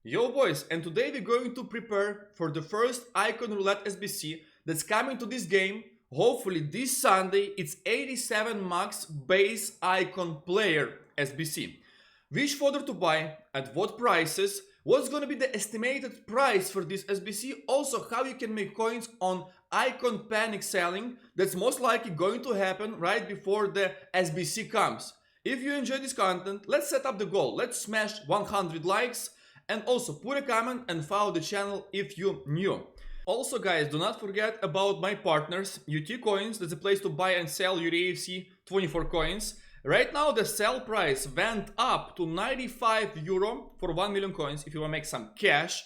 Yo boys, and today we're going to prepare for the first Icon Roulette SBC that's coming to this game. Hopefully this Sunday. It's 87 max base Icon player SBC. Which fodder to buy, at what prices, what's gonna be the estimated price for this SBC, also how you can make coins on Icon panic selling that's most likely going to happen right before the SBC comes. If you enjoy this content, let's set up the goal. Let's smash 100 likes. And also put a comment and follow the channel if you're new. Also guys, do not forget about my partners, UT Coins. That's a place to buy and sell your Eafc 24 coins. Right now the sell price went up to 95 euro for 1 million coins. If you want to make some cash,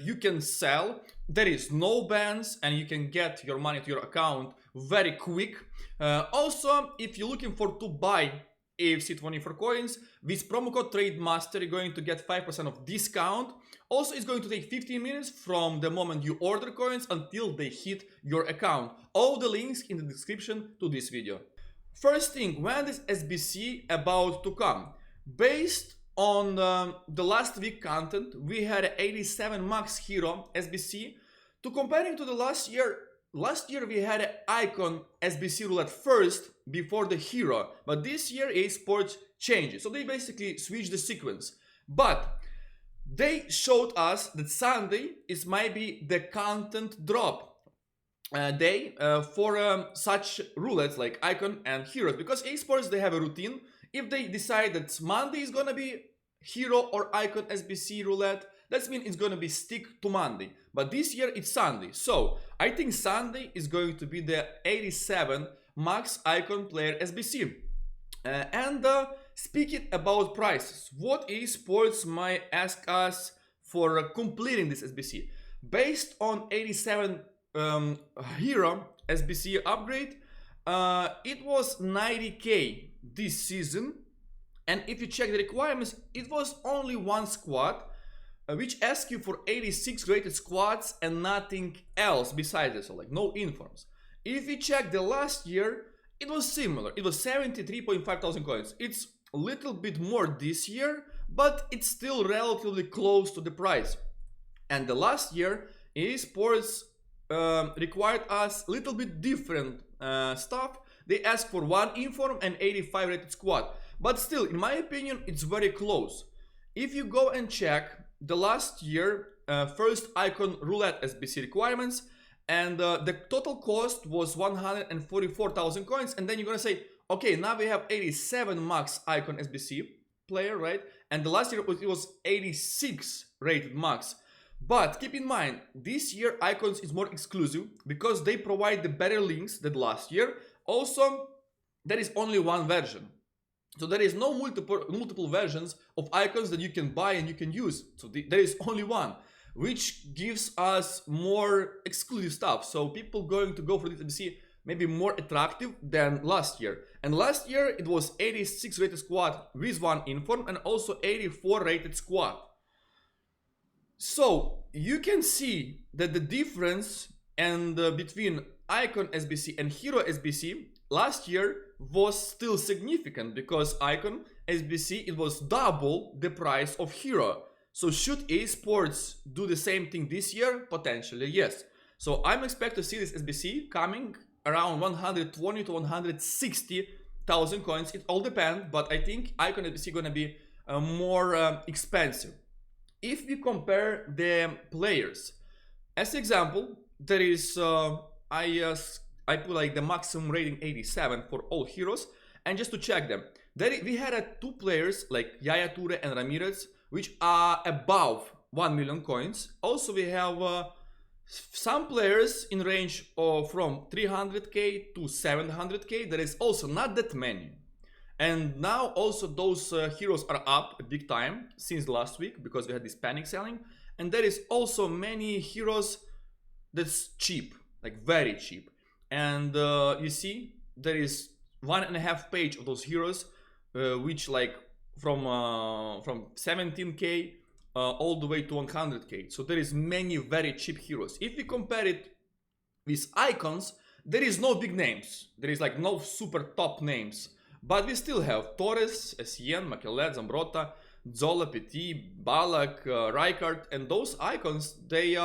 you can sell. There is no bans and you can get your money to your account very quick. Also, if you're looking for to buy Eafc 24 coins, with promo code TradeMaster you're going to get 5% of discount. Also, it's going to take 15 minutes from the moment you order coins until they hit your account. All the links in the description to this video. First thing, when is SBC about to come? Based on the last week content, we had 87 max hero SBC. To comparing to the last year we had an Icon SBC roulette first before the hero, but this year EA Sports changes, so they basically switched the sequence. But they showed us that Sunday is maybe the content drop day for such roulettes like Icon and heroes, because EA Sports, they have a routine. If they decide that Monday is gonna be hero or Icon SBC roulette, that means it's gonna be stick to Monday. But this year it's Sunday, so I think Sunday is going to be the 87 max Icon player SBC. Speaking about prices, what EA Sports might ask us for completing this SBC? Based on 87 hero SBC upgrade, it was 90k this season. And if you check the requirements, it was only one squad, which asks you for 86 rated squads and nothing else besides this, so like no informs. If we check the last year, it was similar. It was 73.5 thousand coins. It's a little bit more this year, but it's still relatively close to the price. And the last year, EA Sports required us a little bit different stuff. They asked for one inform and 85 rated squad. But still, in my opinion, it's very close. If you go and check the last year first Icon Roulette SBC requirements, and the total cost was 144,000 coins, and then you're gonna say, okay, now we have 87 max Icon SBC player, right? And the last year it was 86 rated max. But keep in mind, this year Icons is more exclusive because they provide the better links than last year. Also, there is only one version. So there is no multiple versions of Icons that you can buy and you can use. So there is only one, which gives us more exclusive stuff. So people going to go for this SBC maybe more attractive than last year. And last year it was 86 rated squad with one inform and also 84 rated squad. So you can see that the difference and between Icon SBC and Hero SBC last year was still significant, because Icon SBC, it was double the price of Hero. So should EA Sports do the same thing this year? Potentially yes. So I'm expect to see this SBC coming around 120 to 160,000 coins. It all depends, but I think Icon SBC gonna be more expensive. If we compare the players, as example, there is I put like the maximum rating 87 for all heroes, and just to check them, we had two players like Yaya Toure and Ramirez, which are above 1 million coins. Also we have some players in range of from 300k to 700k. There is also not that many. And now also those heroes are up a big time since last week, because we had this panic selling. And there is also many heroes that's cheap, like very cheap. And you see there is 1.5 page of those heroes, which like from 17k all the way to 100k. So there is many very cheap heroes. If we compare it with Icons, there is no big names. There is like no super top names. But we still have Torres, Essien, Makelele, Zambrotta, Zola, Petit, Balak, Rijkaard, and those icons, they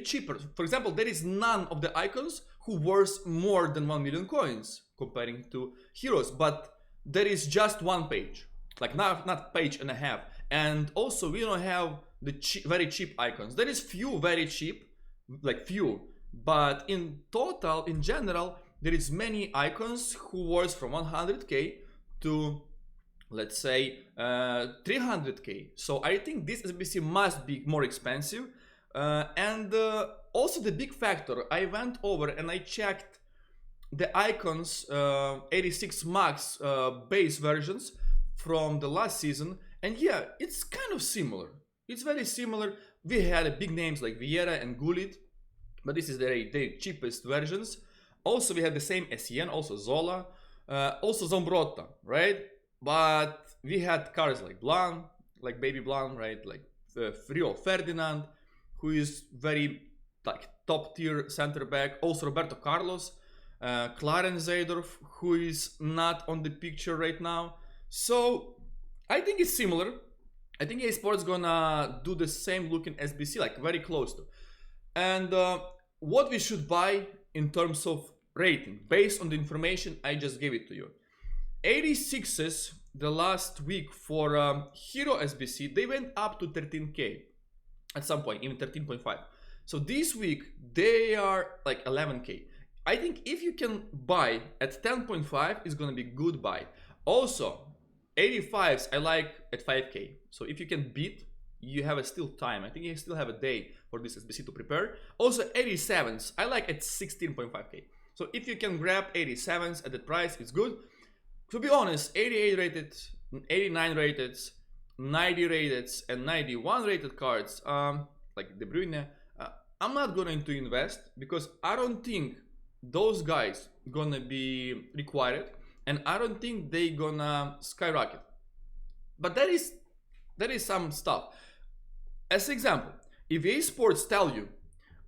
cheaper. For example, there is none of the icons who worth more than 1 million coins comparing to heroes, but there is just one page, like not page and a half. And also we don't have the very cheap icons. There is few very cheap, like few, but in total, in general, there is many icons who worth from 100k to, let's say, 300k. So I think this SBC must be more expensive. And also the big factor, I went over and I checked the icons 86 max base versions from the last season, and yeah, it's kind of similar. It's very similar. We had big names like Vieira and Gullit, but this is the cheapest versions. Also we had the same SEN, also Zola, also Zombrota, right? But we had cards like Blanc, like Baby Blanc, right? Like Rio Ferdinand, who is very like top tier center back. Also Roberto Carlos, Clarence Seedorf, who is not on the picture right now. So I think it's similar. I think EA Sports gonna do the same looking SBC, like very close to. And what we should buy in terms of rating, based on the information I just gave it to you. 86s the last week for Hero SBC, they went up to 13k at some point, even 13.5. So this week they are like 11k. I think if you can buy at 10.5, it's gonna be good buy. Also 85s I like at 5k. So if you can beat, you have still time. I think you still have a day for this SBC to prepare. Also 87s I like at 16.5k. So if you can grab 87s at that price, it's good. To be honest, 88 rated, 89 rated, 90 rated, and 91 rated cards, like De Bruyne, I'm not going to invest because I don't think those guys gonna be required, and I don't think they gonna skyrocket. But there is some stuff. As example, if EA Sports tell you,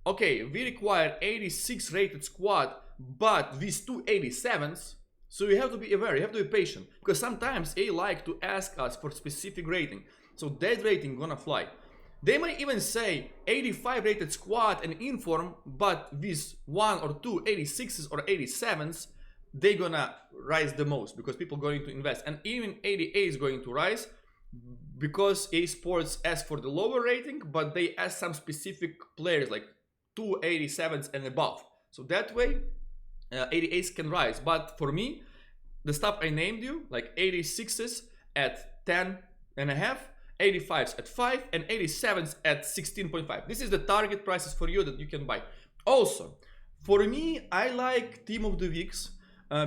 okay, we require 86 rated squad, but these two 87s, so you have to be aware, you have to be patient, because sometimes EA like to ask us for specific rating, so that rating gonna fly. They might even say 85 rated squad and inform, but with 1 or 2 86s or 87s, they gonna rise the most because people going to invest, and even 88 is going to rise because EA Sports ask for the lower rating, but they ask some specific players like 2 87s and above. So that way 88s can rise. But for me, the stuff I named you, like 86s at 10.5, 85s at 5, and 87s at 16.5. This is the target prices for you that you can buy. Also, for me, I like Team of the Weeks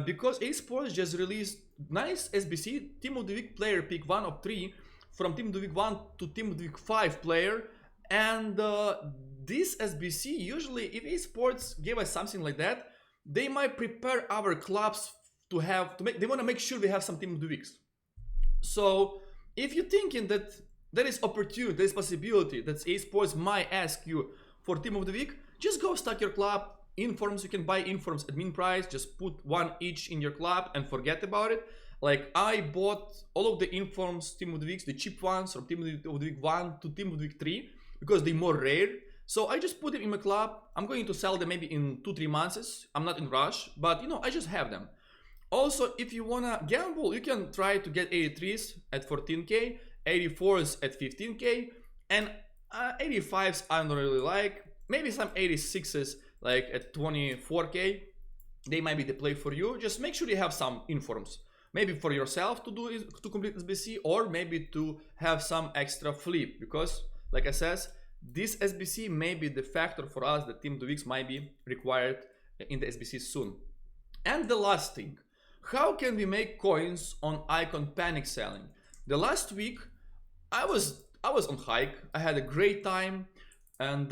because EA Sports just released nice SBC, Team of the Week player pick 1 of 3, from Team of the Week 1 to Team of the Week 5 player. And this SBC, usually if EA Sports gave us something like that, they might prepare our clubs to make, they want to make sure we have some Team of the Weeks. So if you're thinking that there is opportunity, there is possibility that EA Sports might ask you for Team of the Week, just go stock your club. Informs, you can buy informs at min price, just put 1 each in your club and forget about it. Like I bought all of the informs Team of the Weeks, the cheap ones from Team of the Week 1 to Team of the Week 3 because they're more rare. So I just put them in my club. I'm going to sell them maybe in 2-3 months. I'm not in rush, but you know, I just have them. Also, if you wanna gamble, you can try to get 83s at 14k, 84s at 15k, and 85s I don't really like. Maybe some 86s like at 24k. They might be the play for you. Just make sure you have some informs. Maybe for yourself to do to complete SBC, or maybe to have some extra flip, because like I said, this SBC may be the factor for us that Team of the Weeks might be required in the SBC soon. And the last thing, how can we make coins on icon panic selling? The last week I was on hike. I had a great time, and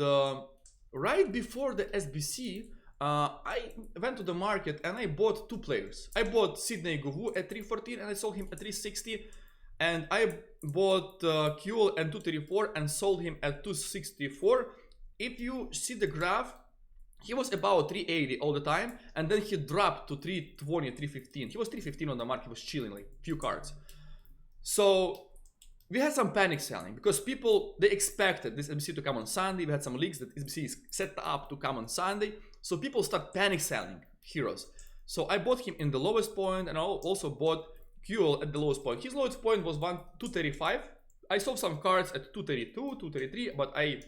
right before the SBC I went to the market and I bought 2 players. I bought Sidney Govou at 314 and I sold him at 360, and I bought Kuhl and 234 and sold him at 264. If you see the graph, he was about 380 all the time, and then he dropped to 320, 315. He was 315 on the market. He was chilling like few cards. So we had some panic selling because people, they expected this SBC to come on Sunday. We had some leaks that SBC is set up to come on Sunday. So people start panic selling heroes. So I bought him in the lowest point, and I also bought QL at the lowest point. His lowest point was 235. I sold some cards at 232, 233, but I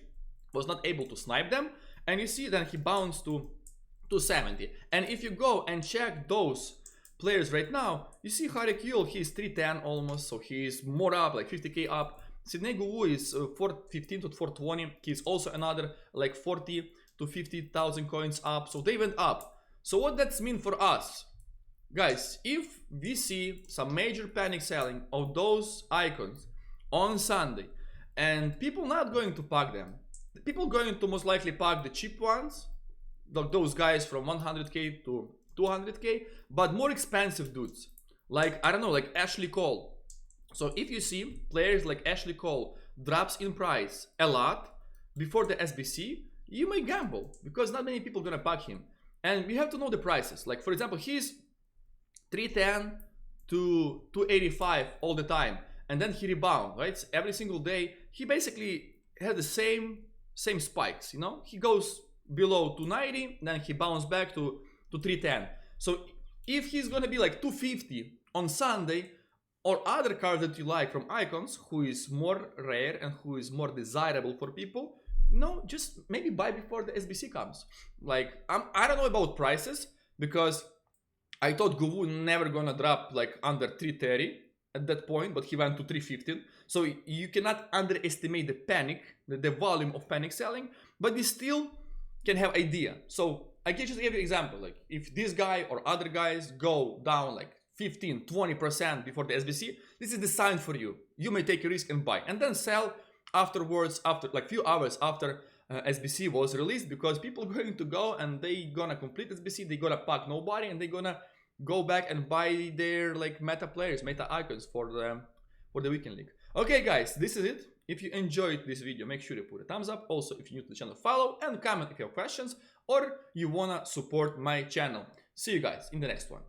was not able to snipe them. And you see then he bounced to 270. And if you go and check those players right now, you see Harry QL, he's 310 almost, so he's more up, like 50k up. Sidney Gu is 415 to 420. He's also another like 40 to 50,000 coins up. So they went up. So what does mean for us? Guys, if we see some major panic selling of those icons on Sunday and people not going to pack them, people going to most likely pack the cheap ones, those guys from 100k to 200k, but more expensive dudes, like, I don't know, like Ashley Cole. So if you see players like Ashley Cole drops in price a lot before the SBC, you may gamble because not many people gonna pack him. And we have to know the prices. Like, for example, he's 310 to 285 all the time, and then he rebound, right? So every single day he basically had the same spikes, you know. He goes below 290, then he bounces back to 310. So if he's gonna be like 250 on Sunday, or other cards that you like from icons, who is more rare and who is more desirable for people, no, just maybe buy before the SBC comes. Like, I don't know about prices, because I thought Guvu never gonna drop like under 330 at that point, but he went to 315. So you cannot underestimate the panic, the volume of panic selling, but we still can have idea. So I can just give you an example. Like, if this guy or other guys go down like 15-20% before the SBC, this is the sign for you. You may take a risk and buy, and then sell afterwards, after like few hours after SBC was released, because people going to go and they gonna complete SBC, they gonna pack nobody, and they gonna go back and buy their like meta players, meta icons for the weekend league. Okay guys, this is it. If you enjoyed this video, make sure you put a thumbs up. Also, if you're new to the channel, follow and comment if you have questions or you wanna support my channel. See you guys in the next one.